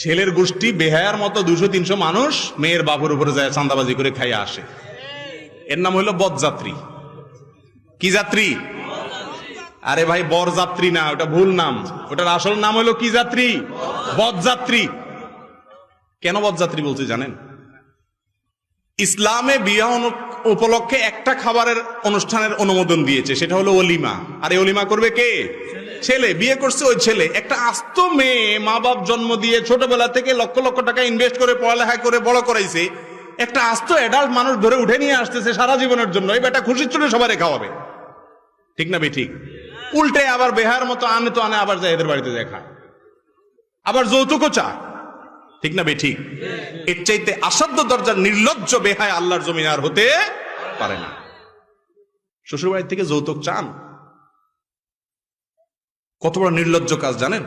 ছেলের গোষ্ঠী বেহায়ার মতো 200-300 মানুষ মেয়ের বাপের উপরে যায় চাঁদাবাজি করে খাইয়া আসে। এর নাম হইল বরযাত্রী। কি যাত্রী? আরে ভাই, বরযাত্রী না, ওটা ভুল নাম। ওটার আসল নাম হলো কি যাত্রী? বরযাত্রী। কেন বরযাত্রী বলছে জানেন? ইসলামে বিবাহ উপলক্ষে একটা খাবারের অনুষ্ঠানের অনুমোদন দিয়েছে, সেটা হলো অলিমা। আর এই অলিমা করবে কে? ছেলে। বিয়ে করছে ওই ছেলে। একটা আস্ত মেয়ে, মা বাপ জন্ম দিয়ে ছোটবেলা থেকে লক্ষ লক্ষ টাকা ইনভেস্ট করে পড়ালেখা করে বড় করাইছে, একটা আস্ত অ্যাডাল্ট মানুষ ধরে উঠে নিয়ে আসতেছে সারা জীবনের জন্য। এই বেটা খুশির চলে সবাই খাওয়াবে, ঠিক না ঠিক? উল্টে আবার বেহার মতো আনে তো আনে, আবার যায় এদের বাড়িতে দেখা, আবার যৌতুকও চায়, ঠিক না ঠিক? এর চাইতে অসাধ্য দরজার নির্লজ্জ বেহায় আল্লাহর জমিন আর হতে পারে না। শ্বশুর বাড়ি থেকে যৌতুক চান, কত বড় নির্লজ্জ কাজ জানেন?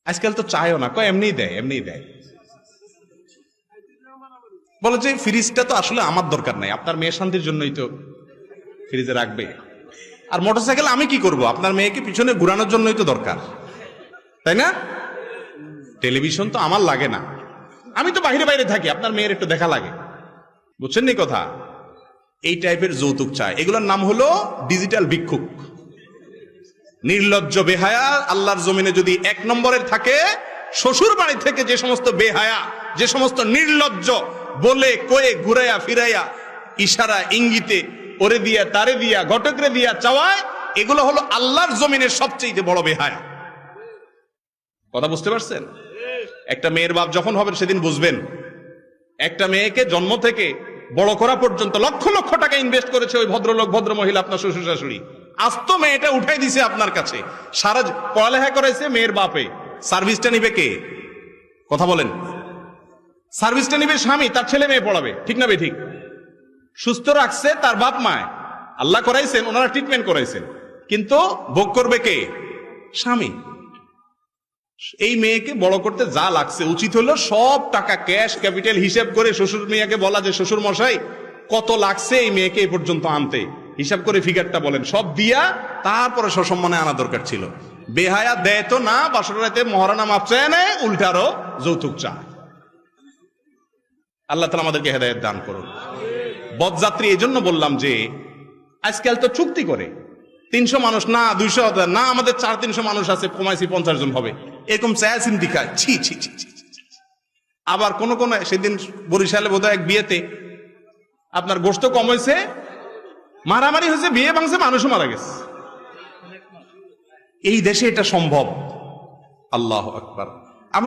আজকাল তো চায়ও না, কয় এমনি দেয়, এমনি দেয়। বলে যে ফ্রিজটা তো আসলে আমার দরকার নাই, আপনার মেয়ের শান্তির জন্যই তো ফ্রিজে রাখবে। আর মোটরসাইকেল আমি কি করব? আপনার মেয়েকে পিছনে ঘুরানোর জন্যই তো দরকার, তাই না? টেলিভিশন তো আমার লাগে না, আমি তো বাইরে বাইরে থাকি, আপনার মেয়ের একটু দেখা লাগে। বুঝছেন নি কথা? এই টাইপের যৌতুক চায়। এগুলোর নাম হলো ডিজিটাল ভিক্ষুক। নির্লজ্জ বেহায়া আল্লাহর জমিনে যদি 1 নম্বরের থাকে, শ্বশুর বাড়ি থেকে যে সমস্ত বেহায়া, যে সমস্ত নির্লজ্জ বলে কয়ে ঘুরাইয়া ফিরাইয়া ইশারা ইঙ্গিতে ওরে দিয়া তারে দিয়া ঘটকরে দিয়া চাওয়ায়, এগুলো হলো আল্লাহর জমিনের সবচেয়ে বড় বেহায়া। কথা বুঝতে পারছেন? একটা মেয়ের বাপ যখন হবেন সেদিন বুঝবেন। একটা মেয়েকে জন্ম থেকে বড় করা পর্যন্ত লক্ষ লক্ষ টাকা ইনভেস্ট করেছে ওই ভদ্রলোক ভদ্র মহিলা, আপনার শ্বশুর শাশুড়ি। আস্ত মেয়েটা উঠাই দিছে আপনার কাছে, সারা পড়ালেখা করাইছে মেয়ের বাপে। সার্ভিসটা নিবে কে? কথা বলেন। সার্ভিসটা নিবে স্বামী, তার ছেলে মেয়ে পড়াবে, ঠিক না ঠিক? সুস্থ রাখছে তার বাপ মায়, আল্লাহ করাইছেন, ওনারা ট্রিটমেন্ট করাইছেন, কিন্তু ভোগ করবে কে? স্বামী। এই মেয়েকে বড় করতে যা লাগছে, উচিত হলো সব টাকা ক্যাশ ক্যাপিটাল হিসাব করে শ্বশুর মেয়েকে বলা যে শ্বশুর মশাই কত লাগছে এই মেয়েকে এই পর্যন্ত আনতে, হিসাব করে ফিগারটা বলেন, সব দিয়া তারপরে সসম্মানে আনা দরকার ছিল। বেহায়া দেয় তো না, বাসর রাতে মহারানা মাপ চায় নেয়, উল্টারও যৌতুক চায়। আল্লাহ তাআলা আমাদেরকে হেদায়েত দান করুন। বরযাত্রী এই জন্য বললাম যে আজকাল তো চুক্তি করে 300 মানুষ না 200 না, আমাদের 400-300 মানুষ আছে, কমাইছি 50 জন হবে, এরকম চায়া চিন্তি খায়। ছি ছি ছি ছি। আবার কোন কোন সেদিন বরিশালে বোধহয় এক বিয়েতে আপনার গোশত কম হয়েছে, মারামারি হয়েছে, বিয়ে ভাঙছে, মানুষও মারা গেছে। এই দেশে এটা সম্ভব? আল্লাহু আকবার।